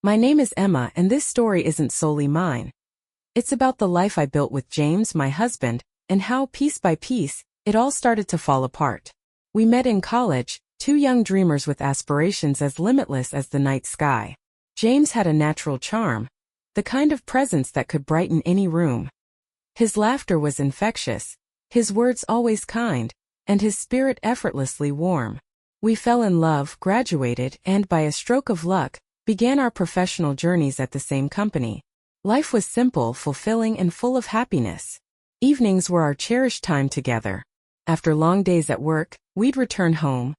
My name is Emma, and this story isn't solely mine. It's about the life I built with James, my husband, and how, piece by piece, it all started to fall apart. We met in college, two young dreamers with aspirations as limitless as the night sky. James had a natural charm, the kind of presence that could brighten any room. His laughter was infectious, his words always kind, and his spirit effortlessly warm. We fell in love, graduated, and by a stroke of luck, began our professional journeys at the same company. Life was simple, fulfilling, and full of happiness. Evenings were our cherished time together. After long days at work, we'd return home,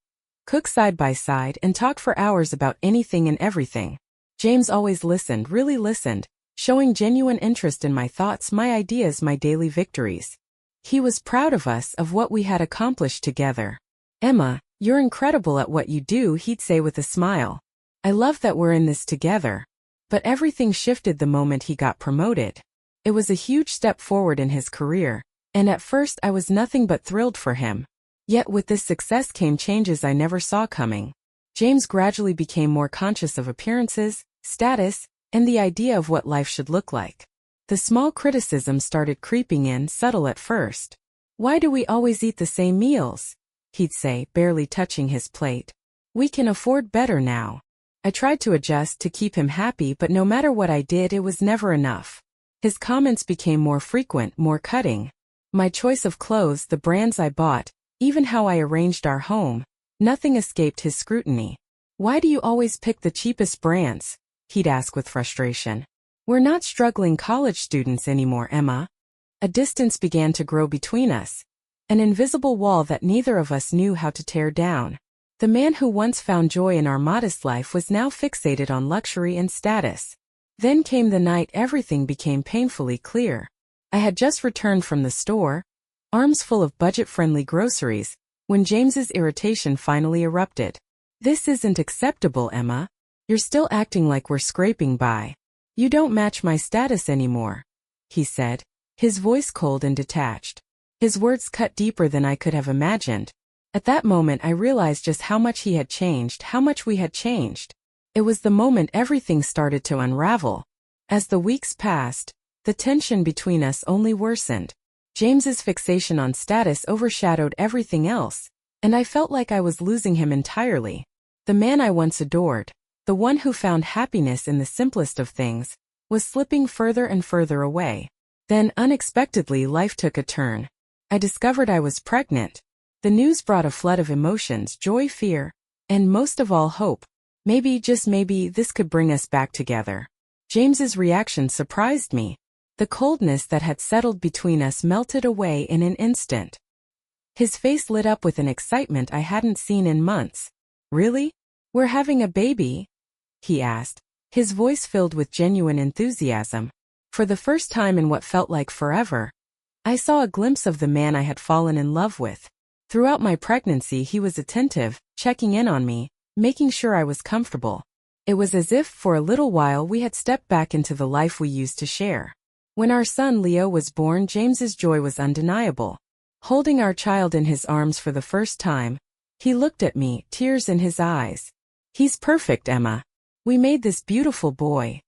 cook side by side, and talk for hours about anything and everything. James always listened, really listened, showing genuine interest in my thoughts, my ideas, my daily victories. He was proud of us, of what we had accomplished together. "Emma, you're incredible at what you do," he'd say with a smile. "I love that we're in this together." But everything shifted the moment he got promoted. It was a huge step forward in his career, and at first I was nothing but thrilled for him. Yet with this success came changes I never saw coming. James gradually became more conscious of appearances, status, and the idea of what life should look like. The small criticisms started creeping in, subtle at first. "Why do we always eat the same meals?" he'd say, barely touching his plate. "We can afford better now." I tried to adjust to keep him happy, but no matter what I did, it was never enough. His comments became more frequent, more cutting. My choice of clothes, the brands I bought, even how I arranged our home, nothing escaped his scrutiny. "Why do you always pick the cheapest brands?" he'd ask with frustration. "We're not struggling college students anymore, Emma." A distance began to grow between us, an invisible wall that neither of us knew how to tear down. The man who once found joy in our modest life was now fixated on luxury and status. Then came the night everything became painfully clear. I had just returned from the store, arms full of budget-friendly groceries, when James's irritation finally erupted. "This isn't acceptable, Emma. You're still acting like we're scraping by. You don't match my status anymore," he said, his voice cold and detached. His words cut deeper than I could have imagined. At that moment I realized just how much he had changed, how much we had changed. It was the moment everything started to unravel. As the weeks passed, the tension between us only worsened. James's fixation on status overshadowed everything else, and I felt like I was losing him entirely. The man I once adored, the one who found happiness in the simplest of things, was slipping further and further away. Then, unexpectedly, life took a turn. I discovered I was pregnant. The news brought a flood of emotions, joy, fear, and most of all hope. Maybe, just maybe, this could bring us back together. James's reaction surprised me. The coldness that had settled between us melted away in an instant. His face lit up with an excitement I hadn't seen in months. "Really? We're having a baby?" he asked, his voice filled with genuine enthusiasm. For the first time in what felt like forever, I saw a glimpse of the man I had fallen in love with. Throughout my pregnancy he was attentive, checking in on me, making sure I was comfortable. It was as if, for a little while, we had stepped back into the life we used to share. When our son Leo was born, James's joy was undeniable. Holding our child in his arms for the first time, he looked at me, tears in his eyes. "He's perfect, Emma. We made this beautiful boy,"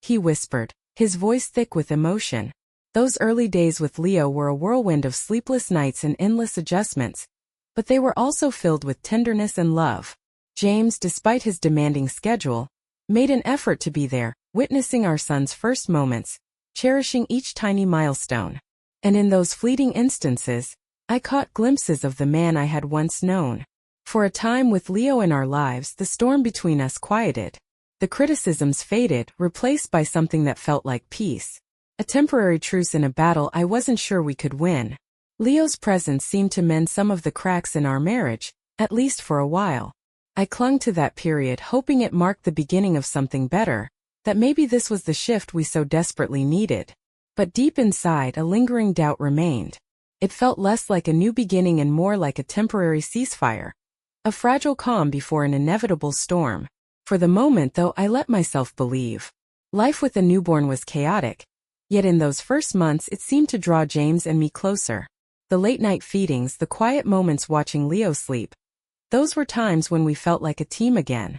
he whispered, his voice thick with emotion. Those early days with Leo were a whirlwind of sleepless nights and endless adjustments, but they were also filled with tenderness and love. James, despite his demanding schedule, made an effort to be there, witnessing our son's first moments, cherishing each tiny milestone. And in those fleeting instances, I caught glimpses of the man I had once known. For a time with Leo in our lives, the storm between us quieted. The criticisms faded, replaced by something that felt like peace. A temporary truce in a battle I wasn't sure we could win. Leo's presence seemed to mend some of the cracks in our marriage, at least for a while. I clung to that period, hoping it marked the beginning of something better, that maybe this was the shift we so desperately needed. But deep inside, a lingering doubt remained. It felt less like a new beginning and more like a temporary ceasefire, a fragile calm before an inevitable storm. For the moment, though, I let myself believe. Life with a newborn was chaotic. Yet in those first months it seemed to draw James and me closer. The late-night feedings, the quiet moments watching Leo sleep. Those were times when we felt like a team again.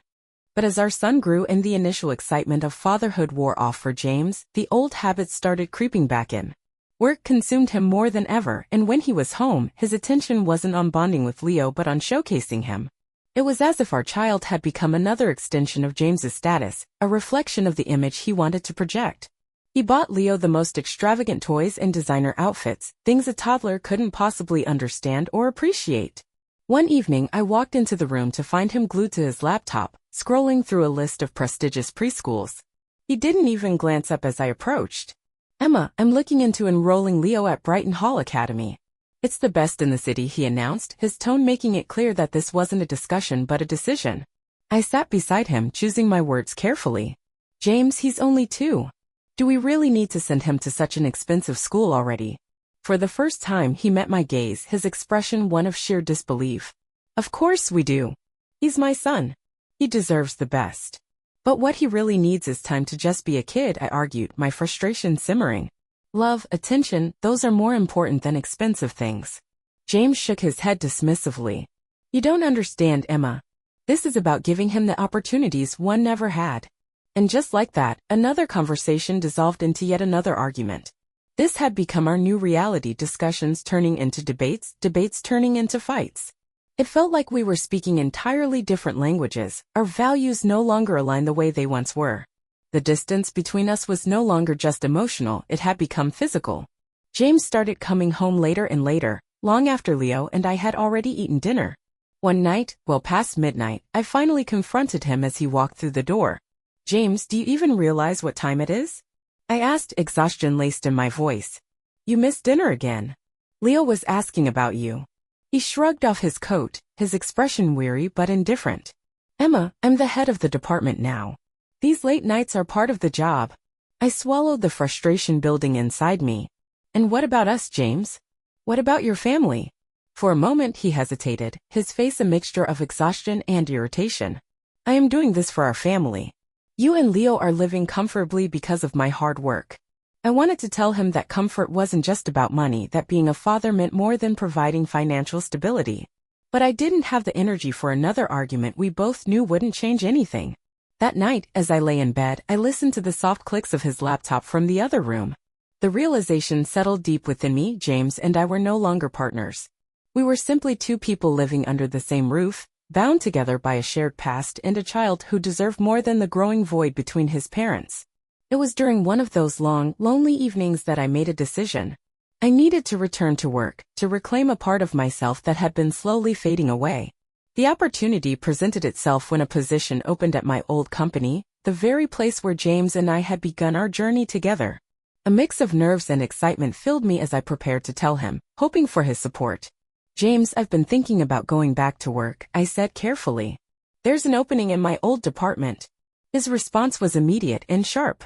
But as our son grew and the initial excitement of fatherhood wore off for James, the old habits started creeping back in. Work consumed him more than ever, and when he was home, his attention wasn't on bonding with Leo but on showcasing him. It was as if our child had become another extension of James's status, a reflection of the image he wanted to project. He bought Leo the most extravagant toys and designer outfits, things a toddler couldn't possibly understand or appreciate. One evening, I walked into the room to find him glued to his laptop, scrolling through a list of prestigious preschools. He didn't even glance up as I approached. "Emma, I'm looking into enrolling Leo at Brighton Hall Academy. It's the best in the city," he announced, his tone making it clear that this wasn't a discussion but a decision. I sat beside him, choosing my words carefully. "James, he's only 2. Do we really need to send him to such an expensive school already?" For the first time he met my gaze, his expression one of sheer disbelief. "Of course we do. He's my son. He deserves the best." "But what he really needs is time to just be a kid," I argued, my frustration simmering. "Love, attention, those are more important than expensive things." James shook his head dismissively. "You don't understand, Emma. This is about giving him the opportunities one never had." And just like that, another conversation dissolved into yet another argument. This had become our new reality, discussions turning into debates, debates turning into fights. It felt like we were speaking entirely different languages, our values no longer aligned the way they once were. The distance between us was no longer just emotional, it had become physical. James started coming home later and later, long after Leo and I had already eaten dinner. One night, well past midnight, I finally confronted him as he walked through the door. "James, do you even realize what time it is?" I asked, exhaustion laced in my voice. "You missed dinner again. Leo was asking about you." He shrugged off his coat, his expression weary but indifferent. "Emma, I'm the head of the department now. These late nights are part of the job." I swallowed the frustration building inside me. "And what about us, James? What about your family?" For a moment he hesitated, his face a mixture of exhaustion and irritation. "I am doing this for our family. You and Leo are living comfortably because of my hard work." I wanted to tell him that comfort wasn't just about money, that being a father meant more than providing financial stability. But I didn't have the energy for another argument we both knew wouldn't change anything. That night, as I lay in bed, I listened to the soft clicks of his laptop from the other room. The realization settled deep within me. James and I were no longer partners. We were simply 2 people living under the same roof, bound together by a shared past and a child who deserved more than the growing void between his parents. It was during one of those long, lonely evenings that I made a decision. I needed to return to work, to reclaim a part of myself that had been slowly fading away. The opportunity presented itself when a position opened at my old company, the very place where James and I had begun our journey together. A mix of nerves and excitement filled me as I prepared to tell him, hoping for his support. "James, I've been thinking about going back to work," I said carefully. "There's an opening in my old department." His response was immediate and sharp.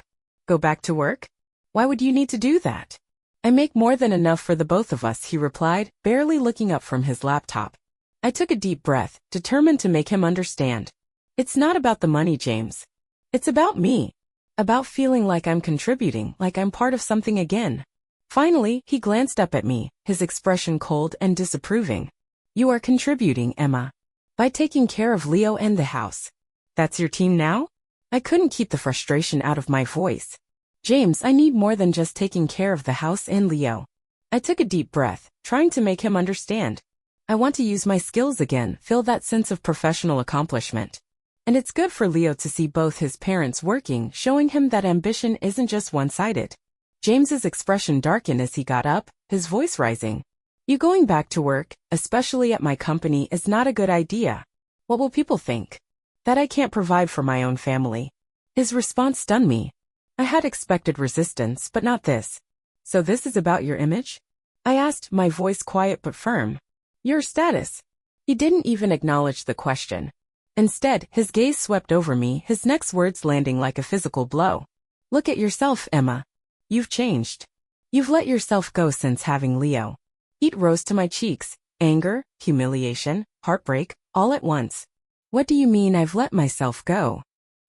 "Go back to work? Why would you need to do that?" "I make more than enough for the both of us," he replied, barely looking up from his laptop. I took a deep breath, determined to make him understand. "It's not about the money, James. It's about me. About feeling like I'm contributing, like I'm part of something again." Finally, he glanced up at me, his expression cold and disapproving. "You are contributing, Emma. By taking care of Leo and the house. That's your team now?" I couldn't keep the frustration out of my voice. "James, I need more than just taking care of the house and Leo." I took a deep breath, trying to make him understand. "I want to use my skills again, feel that sense of professional accomplishment. And it's good for Leo to see both his parents working, showing him that ambition isn't just one-sided." James's expression darkened as he got up, his voice rising. "You going back to work, especially at my company, is not a good idea. What will people think? That I can't provide for my own family." His response stunned me. I had expected resistance, but not this. "So this is about your image?" I asked, my voice quiet but firm. "Your status." He didn't even acknowledge the question. Instead, his gaze swept over me, his next words landing like a physical blow. "Look at yourself, Emma. You've changed. You've let yourself go since having Leo." Heat rose to my cheeks, anger, humiliation, heartbreak, all at once. "What do you mean I've let myself go?"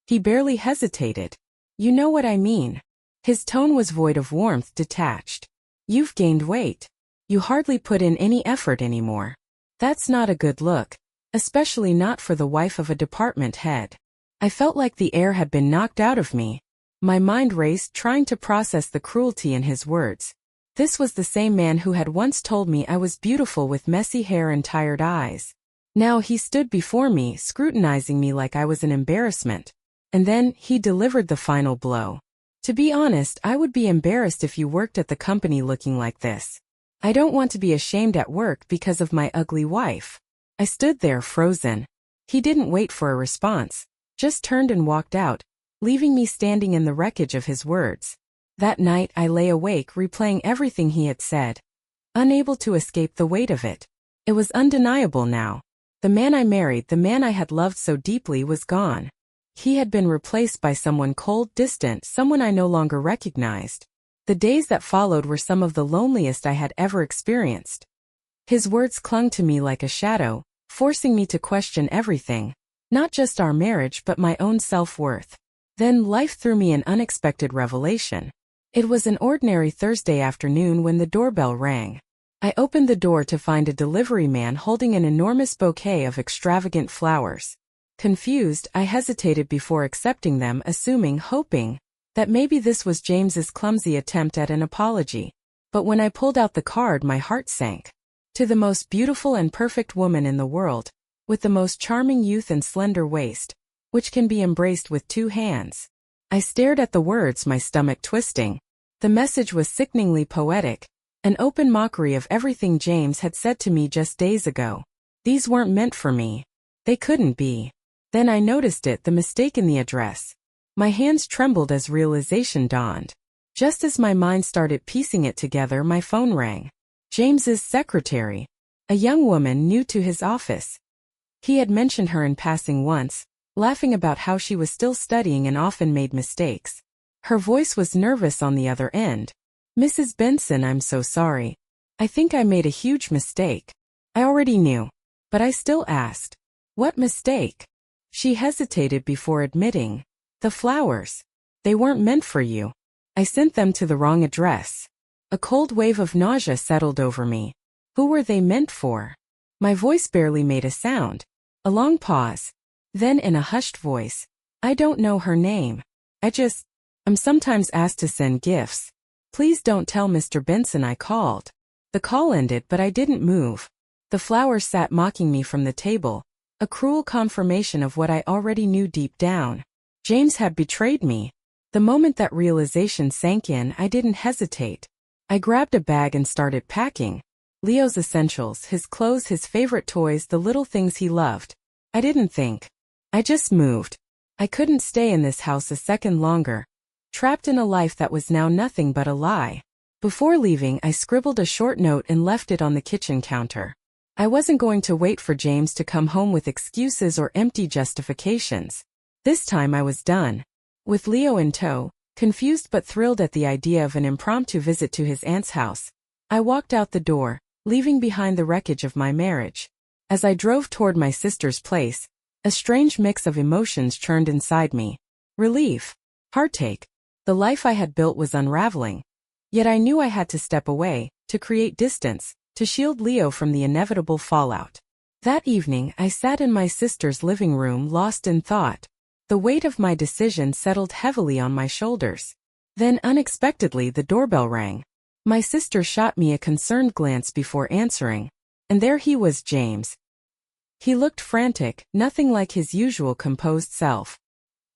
He barely hesitated. "You know what I mean." His tone was void of warmth, detached. "You've gained weight. You hardly put in any effort anymore. That's not a good look, especially not for the wife of a department head." I felt like the air had been knocked out of me. My mind raced, trying to process the cruelty in his words. This was the same man who had once told me I was beautiful with messy hair and tired eyes. Now he stood before me, scrutinizing me like I was an embarrassment. And then, he delivered the final blow. To be honest, I would be embarrassed if you worked at the company looking like this. I don't want to be ashamed at work because of my ugly wife. I stood there frozen. He didn't wait for a response, just turned and walked out, leaving me standing in the wreckage of his words. That night I lay awake replaying everything he had said, unable to escape the weight of it. It was undeniable now. The man I married, the man I had loved so deeply, was gone. He had been replaced by someone cold, distant, someone I no longer recognized. The days that followed were some of the loneliest I had ever experienced. His words clung to me like a shadow, forcing me to question everything, not just our marriage but my own self-worth. Then life threw me an unexpected revelation. It was an ordinary Thursday afternoon when the doorbell rang. I opened the door to find a delivery man holding an enormous bouquet of extravagant flowers. Confused, I hesitated before accepting them, hoping that maybe this was James's clumsy attempt at an apology. But when I pulled out the card, my heart sank. To the most beautiful and perfect woman in the world, with the most charming youth and slender waist, which can be embraced with 2 hands. I stared at the words, my stomach twisting. The message was sickeningly poetic, an open mockery of everything James had said to me just days ago. These weren't meant for me. They couldn't be. Then I noticed it, the mistake in the address. My hands trembled as realization dawned. Just as my mind started piecing it together, my phone rang. James's secretary. A young woman new to his office. He had mentioned her in passing once, laughing about how she was still studying and often made mistakes. Her voice was nervous on the other end. "Mrs. Benson, I'm so sorry. I think I made a huge mistake." I already knew, but I still asked. "What mistake?" She hesitated before admitting. "The flowers. They weren't meant for you. I sent them to the wrong address." A cold wave of nausea settled over me. Who were they meant for? My voice barely made a sound. A long pause. Then in a hushed voice, "I don't know her name. I'm sometimes asked to send gifts. Please don't tell Mr. Benson I called." The call ended, but I didn't move. The flowers sat mocking me from the table, a cruel confirmation of what I already knew deep down. James had betrayed me. The moment that realization sank in, I didn't hesitate. I grabbed a bag and started packing. Leo's essentials, his clothes, his favorite toys, the little things he loved. I didn't think. I just moved. I couldn't stay in this house a second longer, trapped in a life that was now nothing but a lie. Before leaving, I scribbled a short note and left it on the kitchen counter. I wasn't going to wait for James to come home with excuses or empty justifications. This time I was done. With Leo in tow, confused but thrilled at the idea of an impromptu visit to his aunt's house, I walked out the door, leaving behind the wreckage of my marriage. As I drove toward my sister's place, a strange mix of emotions churned inside me. Relief. Heartache. The life I had built was unraveling. Yet I knew I had to step away, to create distance, to shield Leo from the inevitable fallout. That evening, I sat in my sister's living room, lost in thought. The weight of my decision settled heavily on my shoulders. Then unexpectedly the doorbell rang. My sister shot me a concerned glance before answering. And there he was, James. He looked frantic, nothing like his usual composed self.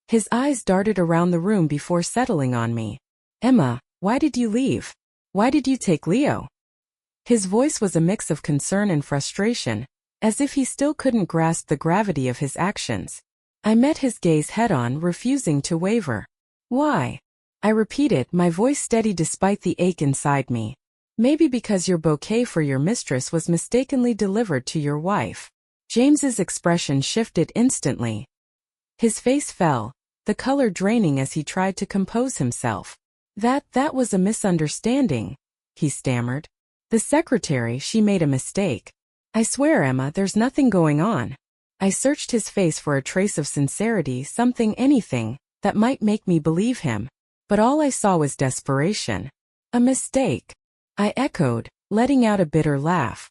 His eyes darted around the room before settling on me. "Emma, why did you leave? Why did you take Leo?" His voice was a mix of concern and frustration, as if he still couldn't grasp the gravity of his actions. I met his gaze head-on, refusing to waver. "Why?" I repeated, my voice steady despite the ache inside me. "Maybe because your bouquet for your mistress was mistakenly delivered to your wife." James's expression shifted instantly. His face fell, the color draining as he tried to compose himself. That was a misunderstanding," he stammered. "The secretary, she made a mistake. I swear, Emma, there's nothing going on." I searched his face for a trace of sincerity, anything, that might make me believe him. But all I saw was desperation. "A mistake," I echoed, letting out a bitter laugh.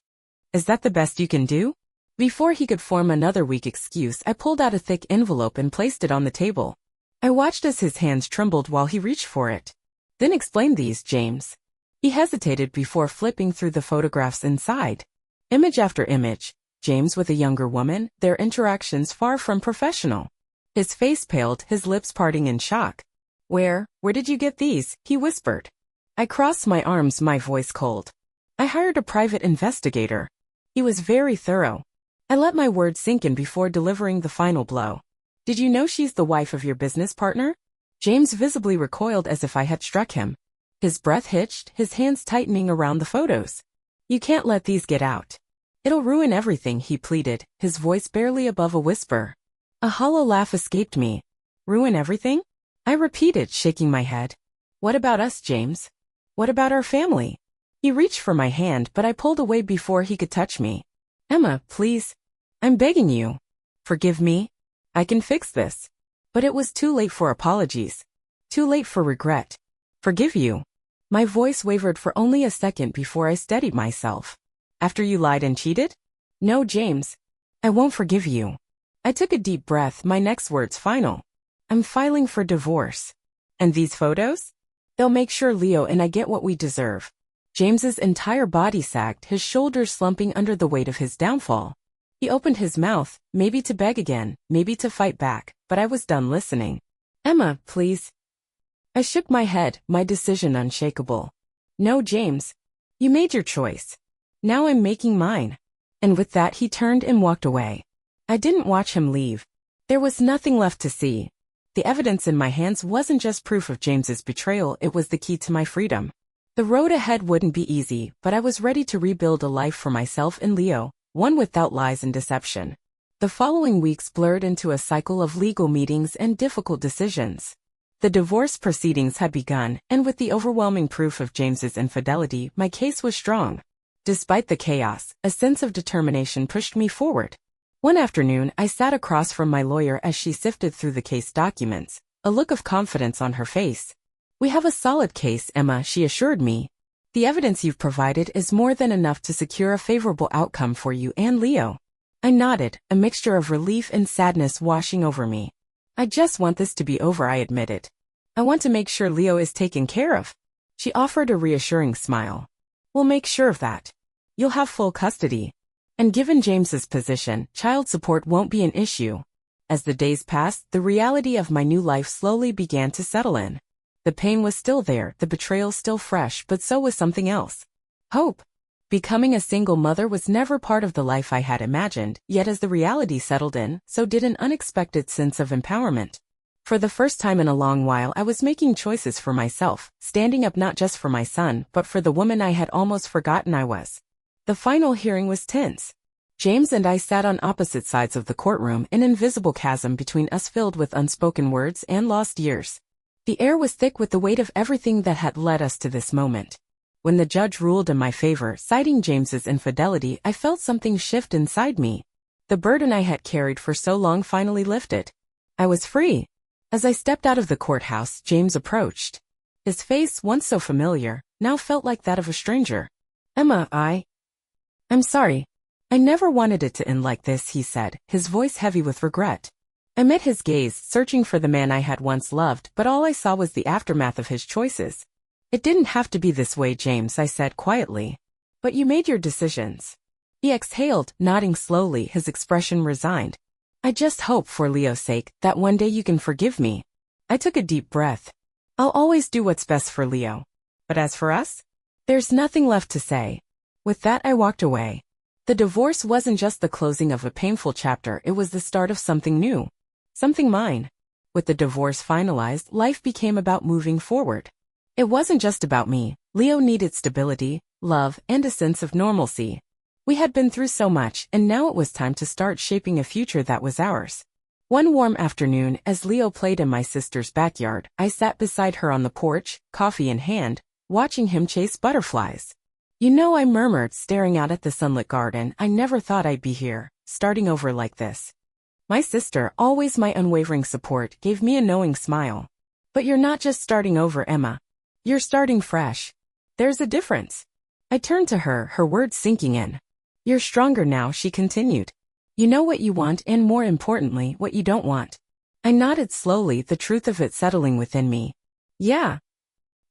"Is that the best you can do?" Before he could form another weak excuse, I pulled out a thick envelope and placed it on the table. I watched as his hands trembled while he reached for it. Then explain these, James. He hesitated before flipping through the photographs inside. Image after image, James with a younger woman, their interactions far from professional. His face paled, his lips parting in shock. Where did you get these? He whispered. I crossed my arms, my voice cold. I hired a private investigator. He was very thorough. I let my words sink in before delivering the final blow. Did you know she's the wife of your business partner? James visibly recoiled as if I had struck him. His breath hitched, his hands tightening around the photos. You can't let these get out. It'll ruin everything, he pleaded, his voice barely above a whisper. A hollow laugh escaped me. Ruin everything? I repeated, shaking my head. What about us, James? What about our family? He reached for my hand, but I pulled away before he could touch me. Emma, please. I'm begging you. Forgive me. I can fix this. But it was too late for apologies. Too late for regret. Forgive you. My voice wavered for only a second before I steadied myself. After you lied and cheated? No, James. I won't forgive you. I took a deep breath, my next words final. I'm filing for divorce. And these photos? They'll make sure Leo and I get what we deserve. James's entire body sagged, his shoulders slumping under the weight of his downfall. He opened his mouth, maybe to beg again, maybe to fight back, but I was done listening. Emma, please. I shook my head, my decision unshakable. No, James. You made your choice. Now I'm making mine. And with that he turned and walked away. I didn't watch him leave. There was nothing left to see. The evidence in my hands wasn't just proof of James's betrayal, it was the key to my freedom. The road ahead wouldn't be easy, but I was ready to rebuild a life for myself and Leo, one without lies and deception. The following weeks blurred into a cycle of legal meetings and difficult decisions. The divorce proceedings had begun, and with the overwhelming proof of James's infidelity, my case was strong. Despite the chaos, a sense of determination pushed me forward. One afternoon, I sat across from my lawyer as she sifted through the case documents, a look of confidence on her face. We have a solid case, Emma, she assured me. The evidence you've provided is more than enough to secure a favorable outcome for you and Leo. I nodded, a mixture of relief and sadness washing over me. I just want this to be over, I admitted. I want to make sure Leo is taken care of. She offered a reassuring smile. We'll make sure of that. You'll have full custody. And given James's position, child support won't be an issue. As the days passed, the reality of my new life slowly began to settle in. The pain was still there, the betrayal still fresh, but so was something else. Hope. Becoming a single mother was never part of the life I had imagined, yet as the reality settled in, so did an unexpected sense of empowerment. For the first time in a long while, I was making choices for myself, standing up not just for my son, but for the woman I had almost forgotten I was. The final hearing was tense. James and I sat on opposite sides of the courtroom, an invisible chasm between us filled with unspoken words and lost years. The air was thick with the weight of everything that had led us to this moment. When the judge ruled in my favor, citing James's infidelity, I felt something shift inside me. The burden I had carried for so long finally lifted. I was free. As I stepped out of the courthouse, James approached. His face, once so familiar, now felt like that of a stranger. Emma, I'm sorry. I never wanted it to end like this, he said, his voice heavy with regret. I met his gaze, searching for the man I had once loved, but all I saw was the aftermath of his choices. It didn't have to be this way, James, I said quietly. But you made your decisions. He exhaled, nodding slowly, his expression resigned. I just hope, for Leo's sake, that one day you can forgive me. I took a deep breath. I'll always do what's best for Leo. But as for us? There's nothing left to say. With that, I walked away. The divorce wasn't just the closing of a painful chapter, it was the start of something new. Something mine. With the divorce finalized, life became about moving forward. It wasn't just about me. Leo needed stability, love, and a sense of normalcy. We had been through so much, and now it was time to start shaping a future that was ours. One warm afternoon, as Leo played in my sister's backyard, I sat beside her on the porch, coffee in hand, watching him chase butterflies. You know, I murmured, staring out at the sunlit garden, I never thought I'd be here, starting over like this. My sister, always my unwavering support, gave me a knowing smile. But you're not just starting over, Emma. You're starting fresh. There's a difference. I turned to her, her words sinking in. You're stronger now, she continued. You know what you want and, more importantly, what you don't want. I nodded slowly, the truth of it settling within me. Yeah,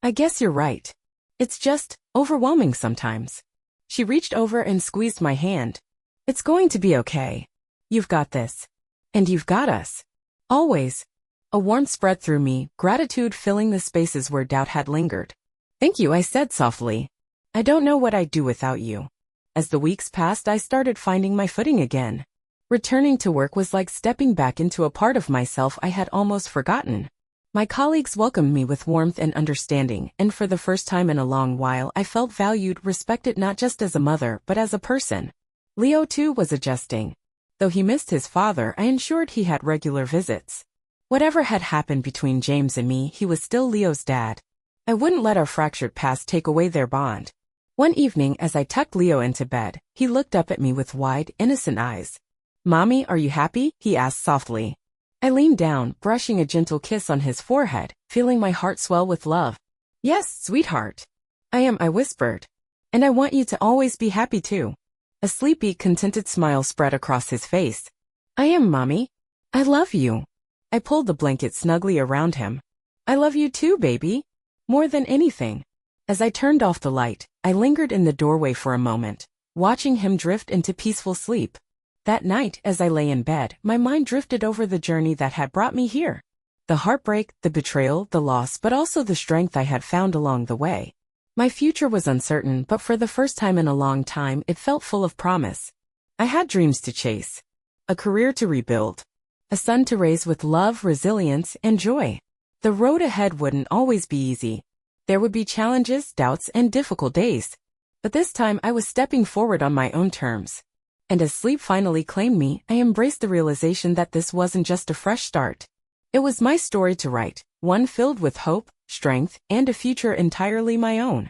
I guess you're right. It's just overwhelming sometimes. She reached over and squeezed my hand. It's going to be okay. You've got this. And you've got us. Always. A warmth spread through me, gratitude filling the spaces where doubt had lingered. Thank you, I said softly. I don't know what I'd do without you. As the weeks passed, I started finding my footing again. Returning to work was like stepping back into a part of myself I had almost forgotten. My colleagues welcomed me with warmth and understanding, and for the first time in a long while I felt valued, respected not just as a mother but as a person. Leo too was adjusting. Though he missed his father, I ensured he had regular visits. Whatever had happened between James and me, he was still Leo's dad. I wouldn't let our fractured past take away their bond. One evening, as I tucked Leo into bed, he looked up at me with wide, innocent eyes. "Mommy, are you happy?" he asked softly. I leaned down, brushing a gentle kiss on his forehead, feeling my heart swell with love. "Yes, sweetheart. I am," I whispered. "And I want you to always be happy too." A sleepy, contented smile spread across his face. "I am, Mommy. I love you." I pulled the blanket snugly around him. "I love you too, baby. More than anything." As I turned off the light, I lingered in the doorway for a moment, watching him drift into peaceful sleep. That night, as I lay in bed, my mind drifted over the journey that had brought me here. The heartbreak, the betrayal, the loss, but also the strength I had found along the way. My future was uncertain, but for the first time in a long time, it felt full of promise. I had dreams to chase, a career to rebuild, a son to raise with love, resilience, and joy. The road ahead wouldn't always be easy. There would be challenges, doubts, and difficult days. But this time I was stepping forward on my own terms. And as sleep finally claimed me, I embraced the realization that this wasn't just a fresh start. It was my story to write, one filled with hope, strength, and a future entirely my own.